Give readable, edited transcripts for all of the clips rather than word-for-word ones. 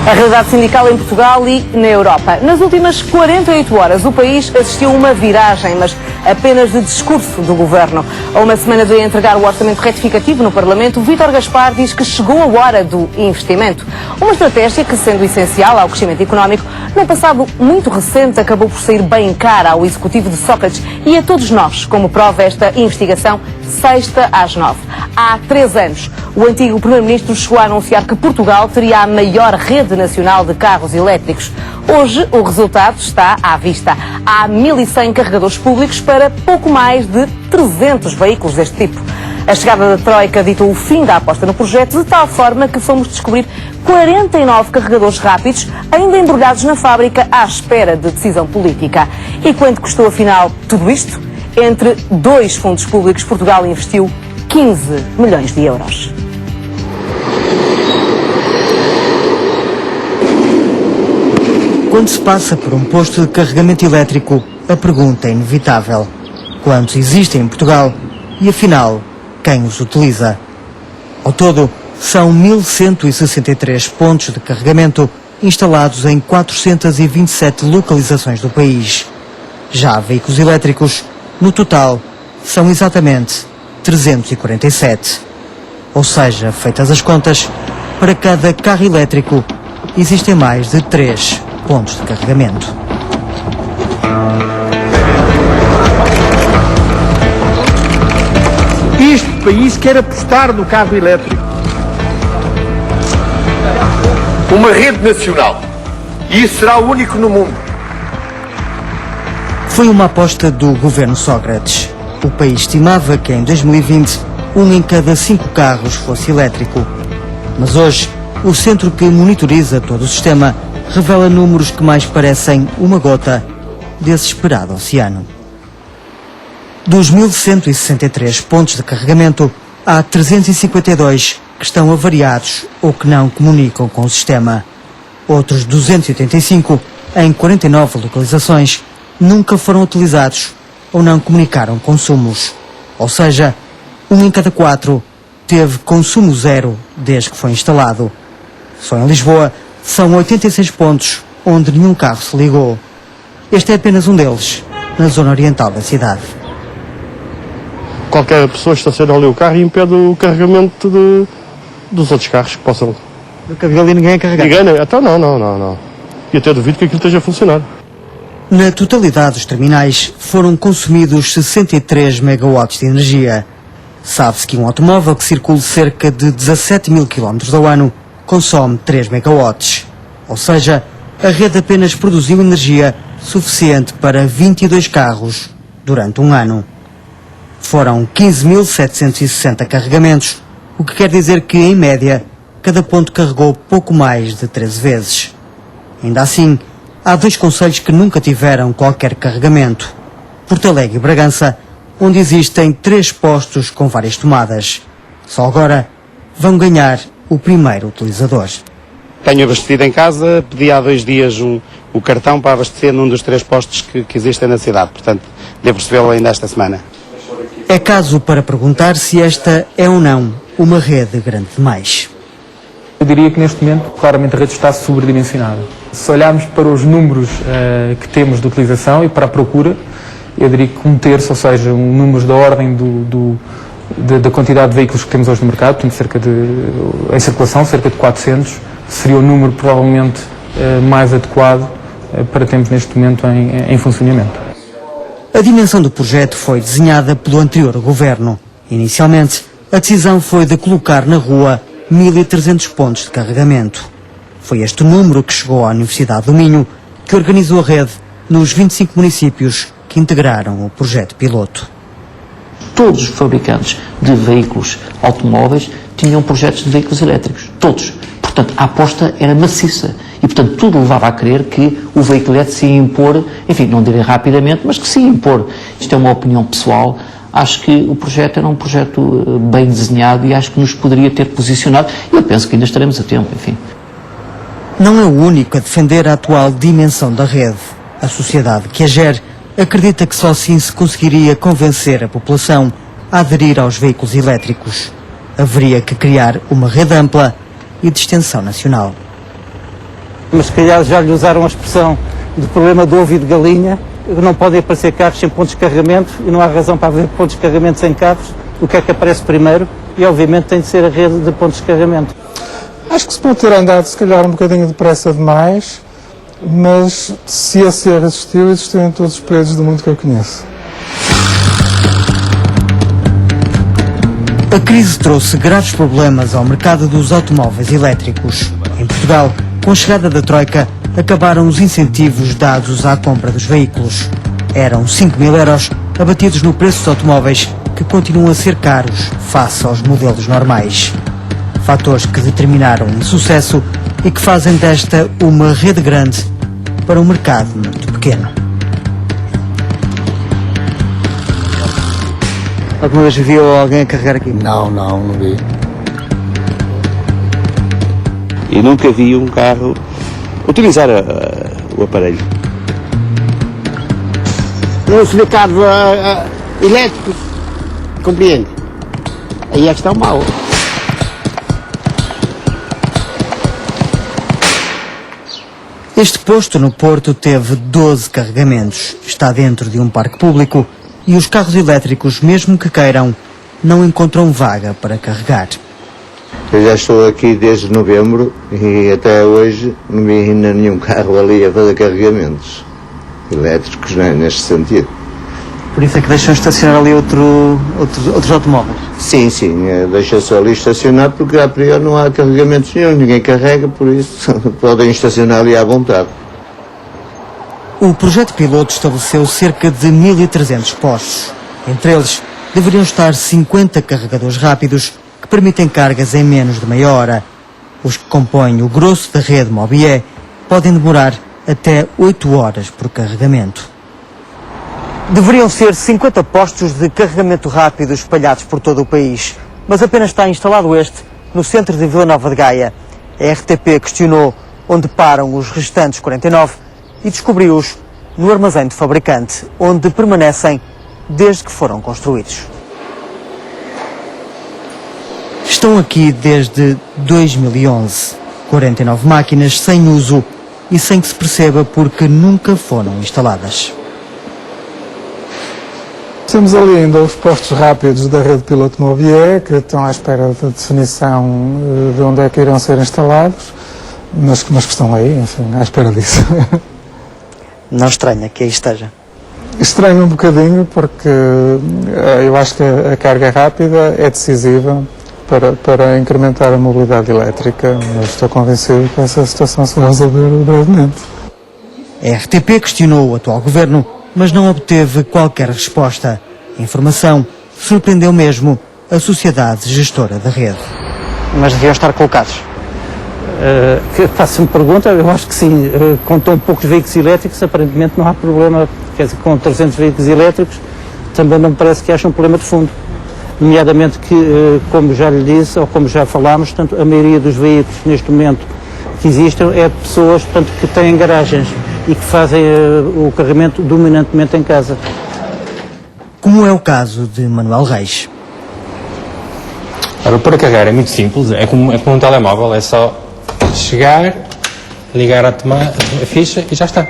A realidade sindical em Portugal e na Europa. Nas últimas 48 horas, o país assistiu a uma viragem, mas apenas de discurso do governo. A uma semana de entregar o orçamento retificativo no Parlamento, Vítor Gaspar diz que chegou a hora do investimento. Uma estratégia que, sendo essencial ao crescimento económico, no passado muito recente acabou por sair bem cara ao executivo de Sócrates e a todos nós, como prova esta investigação, sexta às 9. Há 3 anos, o antigo Primeiro-Ministro chegou a anunciar que Portugal teria a maior rede nacional de carros elétricos. Hoje, o resultado está à vista. Há 1.100 carregadores públicos para pouco mais de 300 veículos deste tipo. A chegada da Troika ditou o fim da aposta no projeto, de tal forma que fomos descobrir 49 carregadores rápidos, ainda embrulhados na fábrica, à espera de decisão política. E quanto custou, afinal, tudo isto? Entre 2 fundos públicos, Portugal investiu 15 milhões de euros. Quando se passa por um posto de carregamento elétrico, a pergunta é inevitável: quantos existem em Portugal e, afinal, quem os utiliza? Ao todo, são 1.163 pontos de carregamento instalados em 427 localizações do país. Já veículos elétricos, no total, são exatamente 347. Ou seja, feitas as contas, para cada carro elétrico existem mais de 3 pontos de carregamento. Este país quer apostar no carro elétrico. Uma rede nacional. E isso será o único no mundo. Foi uma aposta do governo Sócrates. O país estimava que em 2020 um em cada 5 carros fosse elétrico. Mas hoje, o centro que monitoriza todo o sistema revela números que mais parecem uma gota desse esperado oceano. Dos 1.163 pontos de carregamento, há 352 que estão avariados ou que não comunicam com o sistema. Outros 285, em 49 localizações, nunca foram utilizados ou não comunicaram consumos. Ou seja, 1 em cada 4 teve consumo zero desde que foi instalado. Só em Lisboa são 86 pontos onde nenhum carro se ligou. Este é apenas um deles, na zona oriental da cidade. Qualquer pessoa estaciona ali o carro e impede o carregamento dos outros carros que possam... Nunca viu ali ninguém a carregar? Ninguém, então não. E até duvido que aquilo esteja a funcionar. Na totalidade dos terminais foram consumidos 63 megawatts de energia. Sabe-se que um automóvel que circule cerca de 17 mil quilómetros ao ano consome 3 megawatts. Ou seja, a rede apenas produziu energia suficiente para 22 carros durante um ano. Foram 15.760 carregamentos, o que quer dizer que, em média, cada ponto carregou pouco mais de 13 vezes. Ainda assim, há 2 concelhos que nunca tiveram qualquer carregamento: Porto Alegre e Bragança, onde existem 3 postos com várias tomadas. Só agora vão ganhar o primeiro utilizador. Tenho abastecido em casa, pedi há 2 dias o cartão para abastecer num dos 3 postos que existem na cidade, portanto, devo recebê-lo ainda esta semana. É caso para perguntar se esta é ou não uma rede grande demais. Eu diria que neste momento, claramente, a rede está sobredimensionada. Se olharmos para os números que temos de utilização e para a procura, eu diria que 1/3, ou seja, números da ordem da quantidade de veículos que temos hoje no mercado, portanto, em circulação, cerca de 400, seria o número provavelmente mais adequado para termos neste momento em funcionamento. A dimensão do projeto foi desenhada pelo anterior governo. Inicialmente, a decisão foi de colocar na rua 1.300 pontos de carregamento. Foi este o número que chegou à Universidade do Minho, que organizou a rede nos 25 municípios que integraram o projeto piloto. Todos os fabricantes de veículos automóveis tinham projetos de veículos elétricos. Todos. Portanto, a aposta era maciça. E, portanto, tudo levava a crer que o veículo elétrico se ia impor, enfim, não direi rapidamente, mas que se ia impor. Isto é uma opinião pessoal. Acho que o projeto era um projeto bem desenhado e acho que nos poderia ter posicionado. E eu penso que ainda estaremos a tempo, enfim. Não é o único a defender a atual dimensão da rede. A sociedade que a gere acredita que só assim se conseguiria convencer a população a aderir aos veículos elétricos. Haveria que criar uma rede ampla e de extensão nacional. Mas se calhar já lhe usaram a expressão do problema do ovo e de galinha. Não podem aparecer carros sem pontos de carregamento e não há razão para haver pontos de carregamento sem carros. O que é que aparece primeiro? E obviamente tem de ser a rede de pontos de carregamento. Acho que se pode ter andado se calhar um bocadinho depressa demais, mas se esse erro existiu em todos os países do mundo que eu conheço. A crise trouxe graves problemas ao mercado dos automóveis elétricos. Em Portugal, com a chegada da Troika, acabaram os incentivos dados à compra dos veículos. Eram 5.000 euros abatidos no preço dos automóveis, que continuam a ser caros face aos modelos normais. Fatores que determinaram um sucesso e que fazem desta uma rede grande para um mercado muito pequeno. Alguma vez viu alguém a carregar aqui? Não vi. E nunca vi um carro utilizar o aparelho. Não se vê carros elétricos, compreende? Aí é que está o mal. Este posto no Porto teve 12 carregamentos. Está dentro de um parque público e os carros elétricos, mesmo que queiram, não encontram vaga para carregar. Eu já estou aqui desde novembro e até hoje não vi ainda nenhum carro ali a fazer carregamentos elétricos, né, neste sentido. Por isso é que deixam estacionar ali outros automóveis? Sim, deixa-se ali estacionar porque a priori não há carregamentos nenhum, ninguém carrega, por isso podem estacionar ali à vontade. O projeto piloto estabeleceu cerca de 1.300 postos. Entre eles, deveriam estar 50 carregadores rápidos que permitem cargas em menos de meia hora. Os que compõem o grosso da rede Mobié podem demorar até 8 horas por carregamento. Deveriam ser 50 postos de carregamento rápido espalhados por todo o país, mas apenas está instalado este no centro de Vila Nova de Gaia. A RTP questionou onde param os restantes 49 e descobriu-os no armazém do fabricante, onde permanecem desde que foram construídos. Estão aqui desde 2011. 49 máquinas sem uso e sem que se perceba porque nunca foram instaladas. Temos ali ainda os postos rápidos da rede piloto Mobié, que estão à espera da definição de onde é que irão ser instalados, mas que estão aí, enfim, à espera disso. Não estranha que aí esteja? Estranho um bocadinho, porque eu acho que a carga rápida é decisiva para incrementar a mobilidade elétrica, mas estou convencido que essa situação se vai resolver brevemente. A RTP questionou o atual governo, mas não obteve qualquer resposta. A informação surpreendeu mesmo a sociedade gestora da rede. Mas deviam estar colocados? Faço-me pergunta, eu acho que sim. Com tão poucos veículos elétricos, aparentemente não há problema. Quer dizer, com 300 veículos elétricos, também não me parece que haja um problema de fundo. Nomeadamente que, como já lhe disse, ou como já falámos, tanto a maioria dos veículos neste momento que existem é de pessoas, portanto, que têm garagens e que fazem o carregamento dominantemente em casa. Como é o caso de Manuel Reis. Ora, para carregar é muito simples, é como um telemóvel, é só chegar, ligar a ficha e já está.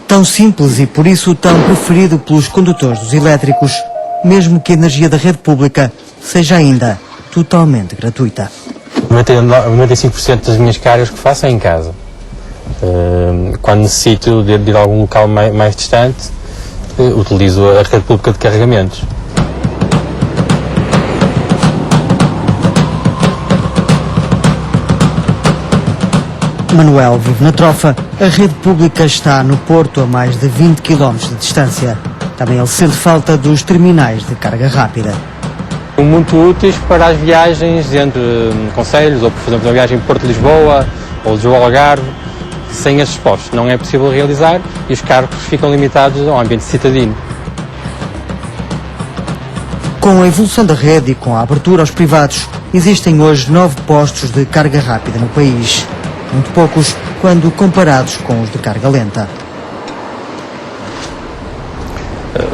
Tão simples e por isso tão preferido pelos condutores dos elétricos, mesmo que a energia da rede pública seja ainda totalmente gratuita. 95% das minhas cargas que faço é em casa. Quando necessito de ir a algum local mais distante, utilizo a rede pública de carregamentos. Manuel vive na Trofa. A rede pública está no Porto a mais de 20 km de distância. Também ele sente falta dos terminais de carga rápida. Muito úteis para as viagens entre concelhos, ou por exemplo uma viagem Porto-Lisboa ou Lisboa-Algarve. Sem estes postos não é possível realizar e os carros ficam limitados ao ambiente citadino. Com a evolução da rede e com a abertura aos privados, existem hoje 9 postos de carga rápida no país. Muito poucos quando comparados com os de carga lenta.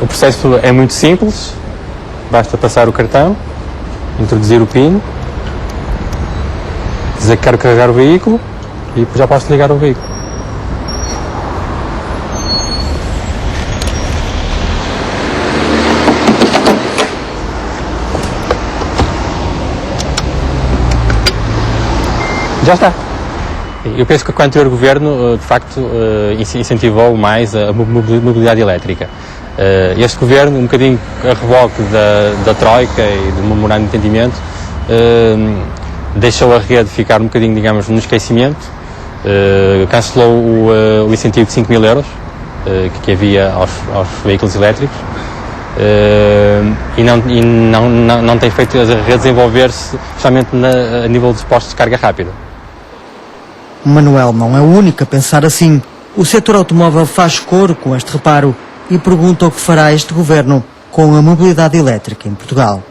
O processo é muito simples, basta passar o cartão, introduzir o PIN, dizer que quero carregar o veículo e já posso ligar o veículo. Já está. Eu penso que o anterior governo, de facto, incentivou mais a mobilidade elétrica. Este governo, um bocadinho a reboque da Troika e do memorando de entendimento, deixou a rede ficar um bocadinho, digamos, no esquecimento, cancelou o incentivo de 5.000 euros que havia aos veículos elétricos e não tem feito a rede desenvolver-se, especialmente a nível dos postos de carga rápida. Manuel não é o único a pensar assim. O setor automóvel faz coro com este reparo e pergunta o que fará este governo com a mobilidade elétrica em Portugal.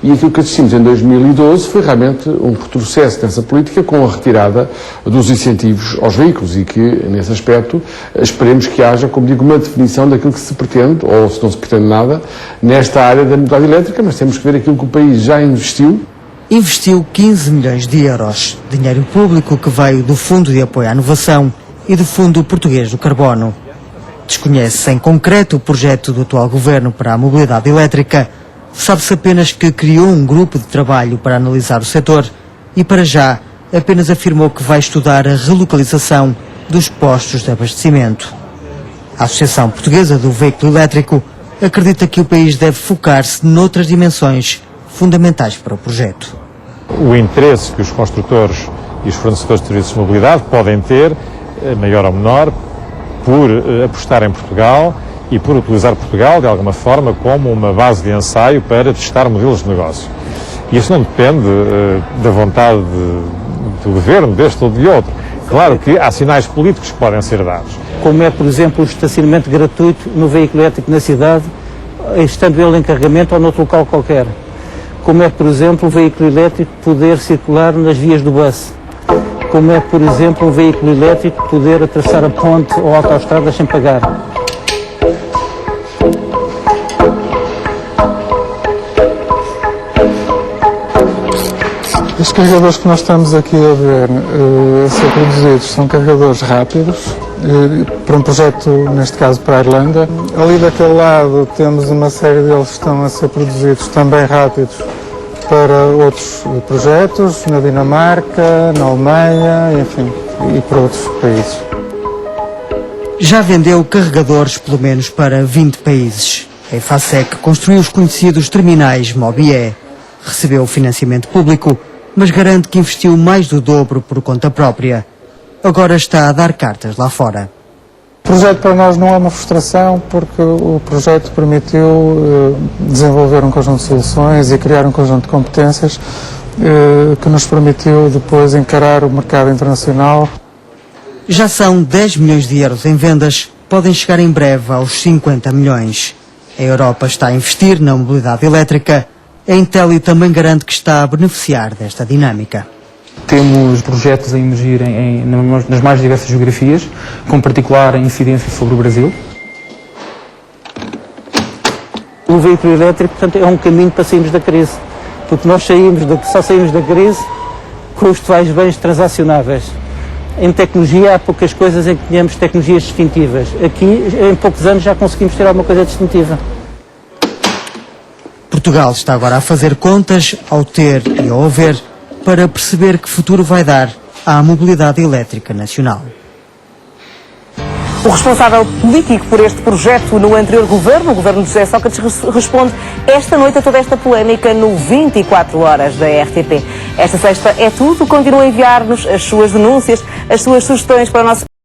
E aquilo que assistimos em 2012 foi realmente um retrocesso nessa política com a retirada dos incentivos aos veículos e que, nesse aspecto, esperemos que haja, como digo, uma definição daquilo que se pretende, ou se não se pretende nada, nesta área da mobilidade elétrica, mas temos que ver aquilo que o país já investiu. Investiu 15 milhões de euros, dinheiro público que veio do Fundo de Apoio à Inovação e do Fundo Português do Carbono. Desconhece em concreto o projeto do atual governo para a mobilidade elétrica. Sabe-se apenas que criou um grupo de trabalho para analisar o setor e, para já, apenas afirmou que vai estudar a relocalização dos postos de abastecimento. A Associação Portuguesa do Veículo Elétrico acredita que o país deve focar-se noutras dimensões fundamentais para o projeto. O interesse que os construtores e os fornecedores de serviços de mobilidade podem ter, maior ou menor, por apostar em Portugal e por utilizar Portugal, de alguma forma, como uma base de ensaio para testar modelos de negócio. E isso não depende da vontade do governo, deste ou de outro. Claro que há sinais políticos que podem ser dados. Como é, por exemplo, o estacionamento gratuito no veículo elétrico na cidade, estando ele em carregamento ou noutro local qualquer. Como é, por exemplo, o veículo elétrico poder circular nas vias do bus. Como é, por exemplo, um veículo elétrico poder atravessar a ponte ou a autoestrada sem pagar. Os carregadores que nós estamos aqui a ver a ser produzidos são carregadores rápidos, para um projeto, neste caso, para a Irlanda. Ali daquele lado temos uma série deles que estão a ser produzidos também rápidos para outros projetos, na Dinamarca, na Alemanha, enfim, e para outros países. Já vendeu carregadores pelo menos para 20 países. A EFASEC construiu os conhecidos terminais Mobié, recebeu financiamento público, mas garante que investiu mais do dobro por conta própria. Agora está a dar cartas lá fora. O projeto para nós não é uma frustração, porque o projeto permitiu desenvolver um conjunto de soluções e criar um conjunto de competências que nos permitiu depois encarar o mercado internacional. Já são 10 milhões de euros em vendas, podem chegar em breve aos 50 milhões. A Europa está a investir na mobilidade elétrica. A Intelli também garante que está a beneficiar desta dinâmica. Temos projetos a emergir nas mais diversas geografias, com particular incidência sobre o Brasil. O veículo elétrico, portanto, é um caminho para sairmos da crise, porque nós só saímos da crise com os atuais bens transacionáveis. Em tecnologia há poucas coisas em que tenhamos tecnologias distintivas. Aqui, em poucos anos, já conseguimos ter alguma coisa distintiva. Portugal está agora a fazer contas, ao ter e ao haver, para perceber que futuro vai dar à mobilidade elétrica nacional. O responsável político por este projeto no anterior governo, o governo de José Sócrates, responde esta noite a toda esta polémica no 24 horas da RTP. Esta sexta é tudo. Continua a enviar-nos as suas denúncias, as suas sugestões para o nosso